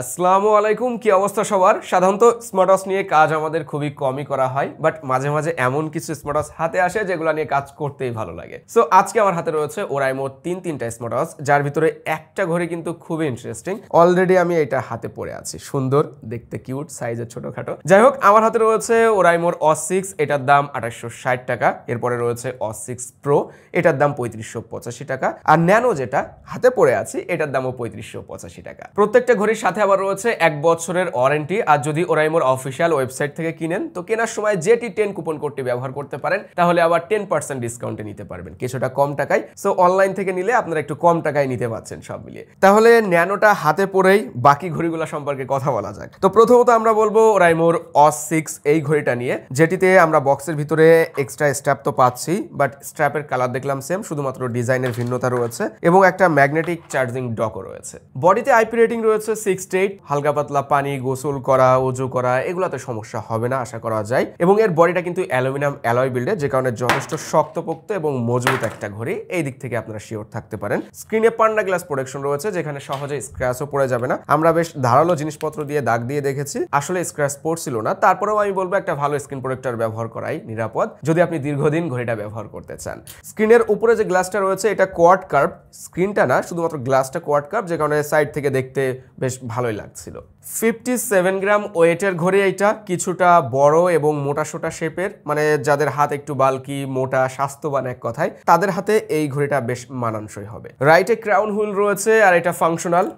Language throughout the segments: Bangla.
আসসালামু আলাইকুম, কি অবস্থা সবার? সাধারণত স্মার্ট ওয়াচ নিয়ে কাজ আমাদের খুবই কমই করা হয়, বাট মাঝে মাঝে এমন কিছু স্মার্ট ওয়াচ হাতে আসে যেগুলো নিয়ে কাজ করতেই ভালো লাগে। সো আজকে আমার হাতে রয়েছে ওরাইমোর তিনটা স্মার্ট ওয়াচ, যার ভিতরে একটা ঘড়ি কিন্তু খুবই ইন্টারেস্টিং। অলরেডি আমি এটা হাতে পরে আছি, সুন্দর দেখতে, কিউট, সাইজের ছোটখাটো। যাই হোক, আমার হাতে রয়েছে ওরাইমোর ওয়াচ 6, এটার দাম 2860 টাকা। এরপরে রয়েছে ওয়াচ 6 প্রো, এটার দাম 3585 টাকা। আর ন্যানো যেটা হাতে পরে আছি, এটার দামও 3585 টাকা। প্রত্যেকটা ঘড়ির সাথে আবার রয়েছে 1 বছরের ওয়ারেন্টি। আর যদি ওরাইমোর অফিসিয়াল ওয়েবসাইট থেকে কিনেন, তো কেনার সময় যেটি10 কুপন কোডটি ব্যবহার করতে পারেন, তাহলে আবার 10% ডিসকাউন্টে নিতে পারবেন, কিছুটা কম টাকায়। সো অনলাইন থেকে নিলে আপনারা একটু কম টাকায় নিতে পারছেন সব মিলিয়ে। তাহলে ন্যানোটা হাতে পরেই বাকি ঘড়িগুলো সম্পর্কে কথা বলা যাক। তো প্রথমত আমরা বলবো ওরাইমোর ওয়াচ 6 এই ঘড়িটা নিয়ে, যেটিতে আমরা বক্সের ভিতরে এক্সট্রা স্ট্র্যাপ তো পাচ্ছি, বাট স্ট্র্যাপের কালার দেখলাম সেম, শুধুমাত্র ডিজাইনের ভিন্নতা রয়েছে এবং একটা ম্যাগনেটিক চার্জিং ডকও রয়েছে। বডিতে আইপি রেটিং রয়েছে 6 to 8। হালকা পাতলা পানি, গোসল করা, ওজু করা, এগুলোতে সমস্যা হবে না আশা করা যায়। এবং এর বডিটা কিন্তু অ্যালুমিনিয়াম অ্যালয় বিল্ডের, যে কারণে যথেষ্ট শক্তপোক্ত এবং মজবুত একটা ঘড়ি। এই দিক থেকে আপনারা শিওর থাকতে পারেন। স্ক্রিনে পান্ডা গ্লাস প্রোটেকশন রয়েছে, যেখানে সহজে স্ক্র্যাচও পড়ে যাবে না। আমরা বেশ ধারালো জিনিসপত্র দিয়ে দাগ দিয়ে দেখেছি, আসলে স্ক্র্যাচ পড়ছিল না। তারপরেও আমি বলবো একটা ভালো স্ক্রিন প্রোটেক্টর ব্যবহার করাই নিরাপদ, যদি আপনি দীর্ঘদিন ঘড়িটা ব্যবহার করতে চান। স্ক্রিনের উপরে যে গ্লাসটা রয়েছে, এটা কোয়াড কার্ভ, স্ক্রিনটা না, শুধুমাত্র গ্লাসটা কোয়াড কার্ভ, যে কারণে সাইড থেকে দেখতে বেশ ভালোই লাগছিল। 57 গ্রাম ওয়েটের ঘড়ি এইটা, কিছুটা বড় এবং মোটাসোটা শেপের, মানে যাদের হাত একটু বাল্কি, মোটা, স্বাস্থ্যবান এক কথায়, তাদের হাতে এই ঘড়িটা বেশ মানানসই হবে। রাইটে ক্রাউন হুইল রয়েছে আর এটা ফাংশনাল।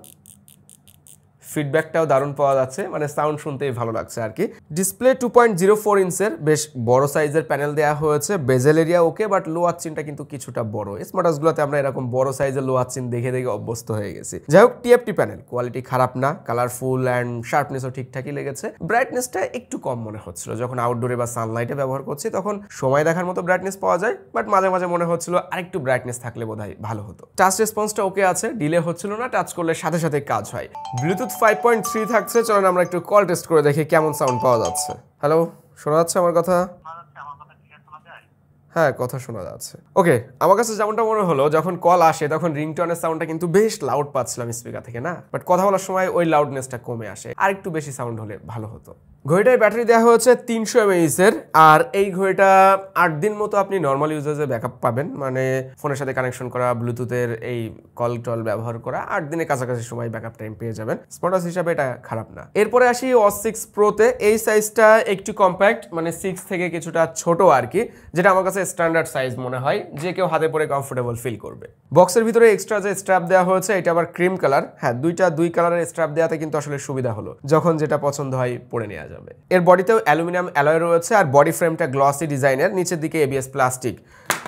ফিডব্যাকটাও দারুণ পাওয়া যাচ্ছে, মানে সাউন্ড শুনতেই ভালো লাগছে আর কি। ডিসপ্লে 2.04 ইঞ্চের বেশ বড় সাইজের প্যানেল দেওয়া হয়েছে। বেজেল এরিয়া ওকে, বাট লোয়ার চিনটা কিন্তু কিছুটা বড়। স্মার্ট ওয়াচগুলোতে আমরা এরকম বড় সাইজের লোয়ার চিন দেখে দেখে অভ্যস্ত হয়ে গেছি। যাই হোক, টিএফটি প্যানেল কোয়ালিটি খারাপ না, কালারফুল অ্যান্ড শার্পনেসও ঠিকঠাকই লেগেছে। ব্রাইটনেসটা একটু কম মনে হচ্ছিল, যখন আউটডোরে বা সানলাইটে ব্যবহার করছি তখন সময় দেখার মতো ব্রাইটনেস পাওয়া যায়, বাট মাঝে মাঝে মনে হচ্ছিল আরেকটু ব্রাইটনেস থাকলে বোধহয় ভালো হতো। টাচ রেসপন্সটা ওকে আছে, ডিলে হচ্ছিল না, টাচ করলে সাথে সাথে কাজ হয়। ব্লুটুথ 5.3 থাকছে। চলেন আমরা একটু কল টেস্ট করে দেখি কেমন সাউন্ড পাওয়া যাচ্ছে। হ্যালো, শোনা যাচ্ছে আমার কথা? হ্যাঁ, কথা শোনা যাচ্ছে। ওকে, আমার কাছে যেমনটা মনে হলো, যখন কল আসে তখন রিংটোনের সাউন্ডটা কিন্তু বেশ লাউড পাচ্ছিলাম স্পিকার থেকে, না, বাট কথা বলার সময় ওই লাউডনেসটা কমে আসে। আর একটু বেশি সাউন্ড হলে ভালো হতো। ঘড়িটায় ব্যাটারি দেওয়া হয়েছে 300 mAh এর। আর এই ঘড়িটা 8 দিন মতো আপনি নর্মাল ইউজেজে ব্যাকআপ পাবেন, মানে ফোনের সাথে কানেকশন করা, ব্লুটুথের এই কল টল ব্যবহার করা, 8 দিনের কাছাকাছি সময় ব্যাকআপ টাইম পেয়ে যাবেন। স্মার্ট ওয়াচ হিসাবে এটা খারাপ না। এরপরে আসি ওয়াচ 6 প্রোতে। এই সাইজটা একটু কম্প্যাক্ট, মানে 6 থেকে কিছুটা ছোট আর কি, যেটা আমার কাছে স্ট্যান্ডার্ড সাইজ মনে হয়, যে কেউ হাতে পরে কমফোর্টেবল ফিল করবে। বক্সের ভিতরে এক্সট্রা যে স্ট্র্যাপ দেওয়া হয়েছে, এটা আবার ক্রিম কালার। হ্যাঁ, দুই কালারের স্ট্র্যাপ দেওয়াতে কিন্তু আসলে সুবিধা হলো, যখন যেটা পছন্দ হয় পরে নেওয়া যাবে। এর বডিতেও অ্যালুমিনিয়াম অ্যালয় রয়েছে আর বডি ফ্রেমটা গ্লসি ডিজাইনের, নিচের দিকে এবিএস প্লাস্টিক।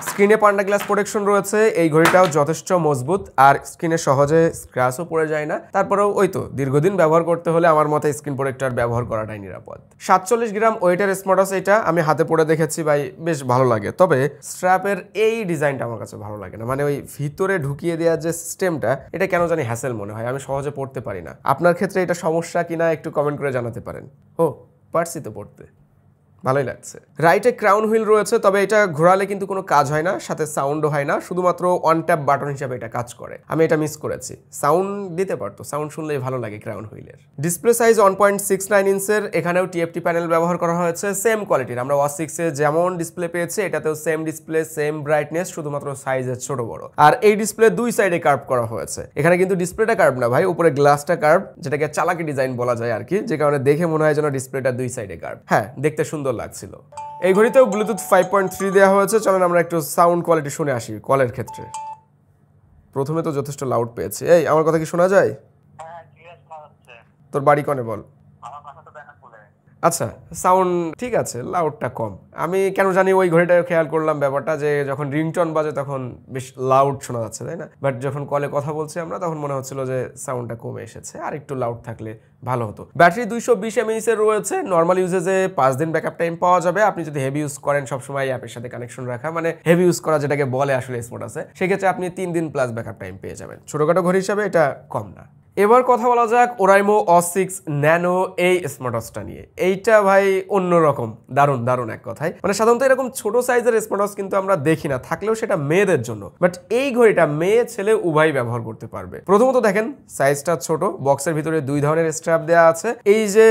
স্ক্রিনে পান্ডা গ্লাস প্রোটেকশন রয়েছে। এই ঘড়িটাও যথেষ্ট মজবুত আর স্ক্রিনে সহজে স্ক্র্যাচও পড়ে যায় না। তারপরেও ওই তো, দীর্ঘদিন ব্যবহার করতে হলে আমার মতে স্ক্রিন প্রোটেক্টর ব্যবহার করাটাই নিরাপদ। 47 গ্রাম ওয়েটের স্মার্ট ওয়াচ এটা, আমি হাতে পরে দেখেছি ভাই, বেশ ভালো লাগে। তবে স্ট্র্যাপের এই ডিজাইনটা আমার কাছে ভালো লাগে না, মানে ওই ভিতরে ঢুকিয়ে দেওয়ার যে সিস্টেমটা, এটা কেন জানি হ্যাসেল মনে হয়, আমি সহজে পড়তে পারি না। আপনার ক্ষেত্রে এটা সমস্যা কিনা একটু কমেন্ট করে জানাতে পারেন। ও, পারছি তো পড়তে, ভালোই লাগছে। রাইটে ক্রাউন হুইল রয়েছে, তবে এটা ঘোরালে কিন্তু কোনো কাজ হয় না, সাথে সাউন্ডও হয় না, শুধুমাত্র ওয়ান ট্যাপ বাটন হিসাবে এটা কাজ করে। আমি এটা মিস করেছি, সাউন্ড দিতে পারতো, সাউন্ড শুনলেই ভালো লাগে ক্রাউন হুইলের। ডিসপ্লে সাইজ 1.69 ইঞ্চের, এখানেও টিএফটি প্যানেল ব্যবহার করা হয়েছে, সেম কোয়ালিটির। আমরা ওয়াচ 6 এ যেমন ডিসপ্লে পেয়েছি, এটাতেও সেম ডিসপ্লে, সেম ব্রাইটনেস, শুধুমাত্র সাইজের ছোট বড়। আর এই ডিসপ্লে দুই সাইডে কার্ভ করা হয়েছে। এখানে কিন্তু ডিসপ্লেটা কার্ভ না ভাই, উপরে গ্লাসটা কার্ভ, যেটাকে চালাকি ডিজাইন বলা যায় আর কি, যে কারণে দেখে মনে হয় যেন ডিসপ্লেটা দুই সাইডে কার্ভ। হ্যাঁ, দেখতে সুন্দর লাগছিল। এই ঘড়িতেও ব্লুটুথ 5.3 দেওয়া হয়েছে। চলেন আমরা একটু সাউন্ড কোয়ালিটি শুনে আসি। কলের ক্ষেত্রে প্রথমে তো যথেষ্ট লাউড পেয়েছি। এই, আমার কথা কি শোনা যায়? তোর বাড়ি কনে বল? আচ্ছা, সাউন্ড ঠিক আছে, লাউডটা কম। আমি কেন জানি ওই ঘড়িটা খেয়াল করলাম ব্যাপারটা, যে যখন রিংটোন বাজে তখন বেশ লাউড শোনা যাচ্ছে, তাই না? বাট যখন কলে কথা বলছি আমরা, তখন মনে হচ্ছিল যে সাউন্ডটা কমে এসেছে, আর একটু লাউড থাকলে ভালো হতো। ব্যাটারি 220 mAh এর রয়েছে। নর্মাল ইউজেজে 5 দিন ব্যাকআপ টাইম পাওয়া যাবে। আপনি যদি হেভি ইউজ করেন, সবসময় অ্যাপের সাথে কানেকশন রাখা, মানে হেভি ইউজ করা যেটাকে বলে আসলে স্মার্ট আছে, সেক্ষেত্রে আপনি 3 দিন প্লাস ব্যাকআপ টাইম পেয়ে যাবেন। ছোটখাটো ঘড়ি হিসাবে এটা কম না। এবার কথা বলা যাক ওরাইমো O6 ন্যানো এই স্মার্ট ওয়াচটা নিয়ে। এইটা ভাই অন্যরকম, দারুণ দারুণ এক কথায়। মানে সাধারণত এরকম ছোট সাইজের স্মার্ট ওয়াচ কিন্তু আমরা দেখি না, থাকলেও সেটা মেয়েদের জন্য। বাট এই ঘড়িটা মেয়ে ছেলে উভয় ব্যবহার করতে পারবে। প্রথমত দেখেন সাইজটা ছোট, বক্সের ভিতরে দুই ধরনের স্ট্র্যাপ দেওয়া আছে। এই যে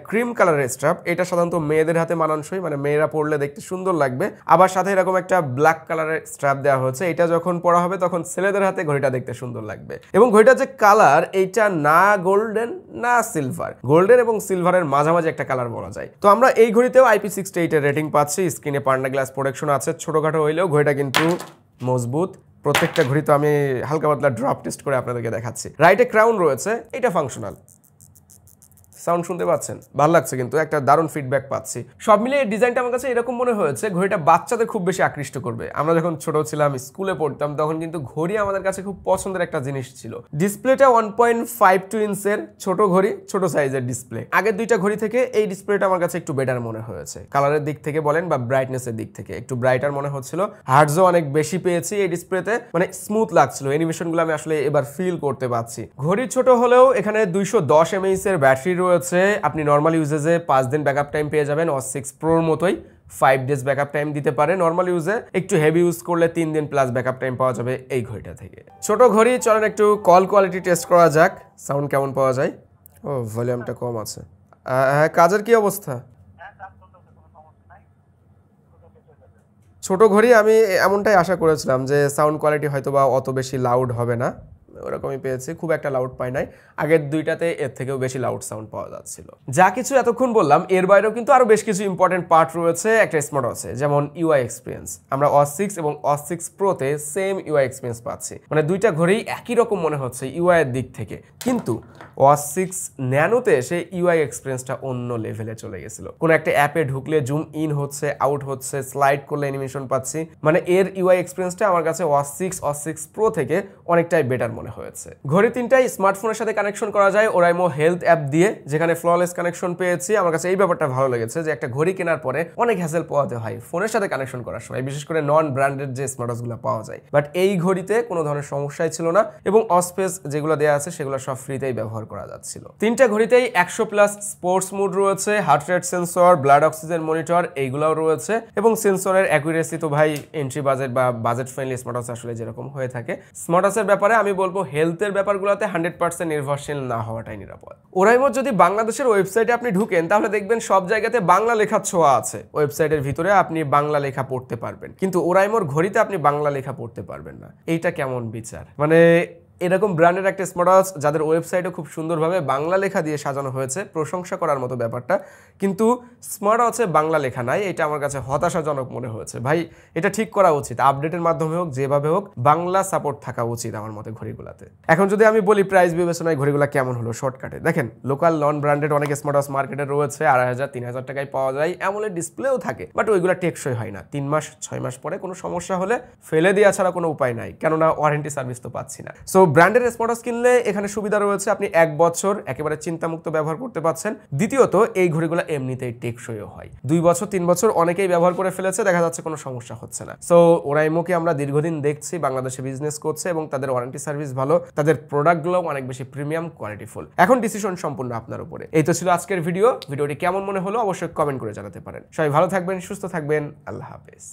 ক্রিম কালারের স্ট্র্যাপ, এটা সাধারণত মেয়েদের হাতে মানানসই, মানে মেয়েরা পরলে দেখতে সুন্দর লাগবে। আবার সাথে এরকম একটা ব্ল্যাক কালারের স্ট্র্যাপ দেওয়া হয়েছে, এটা যখন পরা হবে তখন ছেলেদের হাতে ঘড়িটা দেখতে সুন্দর লাগবে। এবং ঘড়িটার যে কালার, এইটা না গোল্ডেন না সিলভার, গোল্ডেন এবং সিলভারের মাঝামাঝি একটা কালার বলা যায়। তো আমরা এই ঘড়িতেও IP68 এর রেটিং পাচ্ছি। স্ক্রিনে পান্ডা গ্লাস প্রোটেকশন আছে, ছোটখাটো হইলেও ঘড়িটা কিন্তু মজবুত। প্রত্যেকটা ঘড়ি তো আমি হালকা পাতলা ড্রপ টেস্ট করে আপনাদেরকে দেখাচ্ছি। রাইটে ক্রাউন রয়েছে, এটা ফাংশনাল। সাউন্ড শুনতে পাচ্ছেন, ভালো লাগছে, কিন্তু একটা দারুণ ফিডব্যাক পাচ্ছি। সব মিলিয়ে ডিজাইনটা আমার কাছে এরকম মনে হয়েছে ঘড়িটা বাচ্চাদের খুব বেশি আকৃষ্ট করবে। আমরা যখন ছোট ছিলাম, স্কুলে পড়তাম, তখন কিন্তু ঘড়ি আমাদের কাছে খুব পছন্দের একটা জিনিস ছিল। ডিসপ্লেটা 1.52 ইঞ্চের ছোট ঘড়ি, ছোট সাইজের ডিসপ্লে। আগের দুইটা ঘড়ি থেকে এই ডিসপ্লেটা আমার কাছে একটু বেটার মনে হয়েছে। কালারের দিক থেকে বলেন বা ব্রাইটনেসের দিক থেকে একটু ব্রাইটার মনে হচ্ছিল। হার্টজও অনেক বেশি পেয়েছি এই ডিসপ্লেতে, মানে স্মুথ লাগছিল। অ্যানিমেশনগুলো আমি আসলে এবার ফিল করতে পারছি। ঘড়ি ছোট হলেও এখানে 210 mAh এর ব্যাটারি রয়েছে। আপনি নর্মাল ইউজেজে 5 দিন ব্যাকআপ টাইম পেয়ে যাবেন। O6 Proর মতোই 5 ডেজ ব্যাকআপ টাইম দিতে পারে নর্মাল ইউজে। একটু হেভি ইউজ করলে 3 দিন প্লাস ব্যাকআপ টাইম পাওয়া যাবে এই ঘড়িটা থেকে। ছোট ঘড়ি, চলেন একটু কল কোয়ালিটি টেস্ট করা যাক, সাউন্ড কেমন পাওয়া যায়। ও, ভলিউমটা কম আছে। হ্যাঁ, কাজের কি অবস্থা? ছোট ঘড়ি আমি এমনটাই আশা করেছিলাম যে সাউন্ড কোয়ালিটি হয়তো বা অত বেশি লাউড হবে না, ওরকমই পেয়েছি। খুব একটা লাউড পাই নাই, আগের দুইটাতে এর থেকেও বেশি লাউড সাউন্ড পাওয়া যাচ্ছিল। যা কিছু এতক্ষণ বললাম, এর বাইরেও কিন্তু আরো বেশ কিছু ইম্পর্টেন্ট পার্ট রয়েছে একটা স্মার্ট ওয়াচে, যেমন ইউআই এক্সপিরিয়েন্স। আমরা O6 এবং O6 Proতে সেম ইউআই এক্সপিরিয়েন্স পাচ্ছি, মানে দুইটা ঘড়ি একই রকম মনে হচ্ছে ইউআই এর দিক থেকে। কিন্তু O6 ন্যানোতে সেই ইউআই এক্সপিরিয়েন্সটা অন্য লেভেলে চলে গেছিল। কোনো একটা অ্যাপে ঢুকলে জুম ইন হচ্ছে, আউট হচ্ছে, স্লাইড করলে অ্যানিমেশন পাচ্ছি। মানে এর ইউআই এক্সপিরিয়েন্সটা আমার কাছে O6 Pro থেকে অনেকটাই বেটার মনে হয়েছে। ঘড়ি তিনটাই স্মার্টফোনের সাথে কানেকশন করা যায় ওরাইমো হেলথ অ্যাপ দিয়ে, যেখানে ফ্ললেস কানেকশন পেয়েছি। আমার কাছে এই ব্যাপারটা ভালো লেগেছে যে একটা ঘড়ি কেনার পরে অনেক হ্যাসেল পোহাতে হয় ফোনের সাথে কানেকশন করার সময়, বিশেষ করে নন ব্র্যান্ডেড যে স্মার্ট ওয়াচগুলো পাওয়া যায়। বাট এই ঘড়িতে কোনো ধরনের সমস্যাই ছিল না, এবং অস্পেস যেগুলো দেওয়া আছে সেগুলো সব ফ্রিতেই ব্যবহার করা যাচ্ছিল। তিনটা ঘড়িতেই 100+ স্পোর্টস মোড রয়েছে, heart rate sensor, blood oxygen monitor এইগুলোও রয়েছে, এবং সেন্সরের অ্যাকুরেসি তো ভাই এন্ট্রি বাজেট বা বাজেট ফ্রেন্ডলি স্মার্ট ওয়াচ আসলে যেরকম হয়ে থাকে। স্মার্ট ওয়াচের ব্যাপারে আমি বলবো হেলথের ব্যাপারগুলোতে 100% নির্ভরশীল না হওয়াটাই নিরাপদ। ওরাইমো যদি বাংলাদেশের ওয়েবসাইটে আপনি ঢুকেন, তাহলে দেখবেন সব জায়গাতে বাংলা লেখা ছোঁয়া আছে। ওয়েবসাইটের ভিতরে আপনি বাংলা লেখা পড়তে পারবেন, কিন্তু ওরাইমোর ঘড়িতে আপনি বাংলা লেখা পড়তে পারবেন না। এইটা কেমন বিচার? মানে এরকম ব্র্যান্ডের একটা স্মার্ট ওয়াচ যাদের ওয়েবসাইটে খুব সুন্দরভাবে বাংলা লেখা দিয়ে সাজানো হয়েছে, প্রশংসা করার মতো ব্যাপারটা, কিন্তু স্মার্ট ওয়াচে বাংলা লেখা নাই, এটা আমার কাছে হতাশাজনক মনে হয়েছে। ভাই এটা ঠিক করা উচিত, আপডেটের মাধ্যমে হোক যেভাবে হোক বাংলা সাপোর্ট থাকা উচিত আমার মতে ঘড়িগুলাতে। এখন যদি আমি বলি প্রাইস বিবেচনায় ঘড়িগুলা কেমন হলো শর্টকাটে, দেখেন লোকাল নন ব্র্যান্ডেড অনেক স্মার্ট ওয়াচ মার্কেটে রয়েছে, 2500-3000 টাকায় পাওয়া যায়, অ্যামোলেড ডিসপ্লেও থাকে, বাট ওইগুলো টেকসই হয় না। 3 মাস 6 মাস পরে কোনো সমস্যা হলে ফেলে দেওয়া ছাড়া কোনো উপায় নাই, কেননা ওয়ারেন্টি সার্ভিস তো পাচ্ছি না। সো ব্র্যান্ডের স্মার্ট ওয়াচ কিনলে এখানে সুবিধা রয়েছে, আপনি 1 বছর একেবারে চিন্তামুক্ত ব্যবহার করতে পারছেন। দ্বিতীয়ত এই ঘড়িগুলো এমনিতেই টেকসইও হয়, 2 বছর 3 বছর অনেকেই ব্যবহার করে ফেলেছে, দেখা যাচ্ছে কোনো সমস্যা হচ্ছে না। সো ওরাইমোকে আমরা দীর্ঘদিন দেখছি বাংলাদেশে বিজনেস করছে, এবং তাদের ওয়ারেন্টি সার্ভিস ভালো, তাদের প্রোডাক্টগুলো অনেক বেশি প্রিমিয়াম কোয়ালিটিফুল। এখন ডিসিশন সম্পূর্ণ আপনার উপরে। এই তো ছিল আজকের ভিডিওটি কেমন মনে হলো অবশ্যই কমেন্ট করে জানাতে পারেন। সবাই ভালো থাকবেন, সুস্থ থাকবেন, আল্লাহ হাফেজ।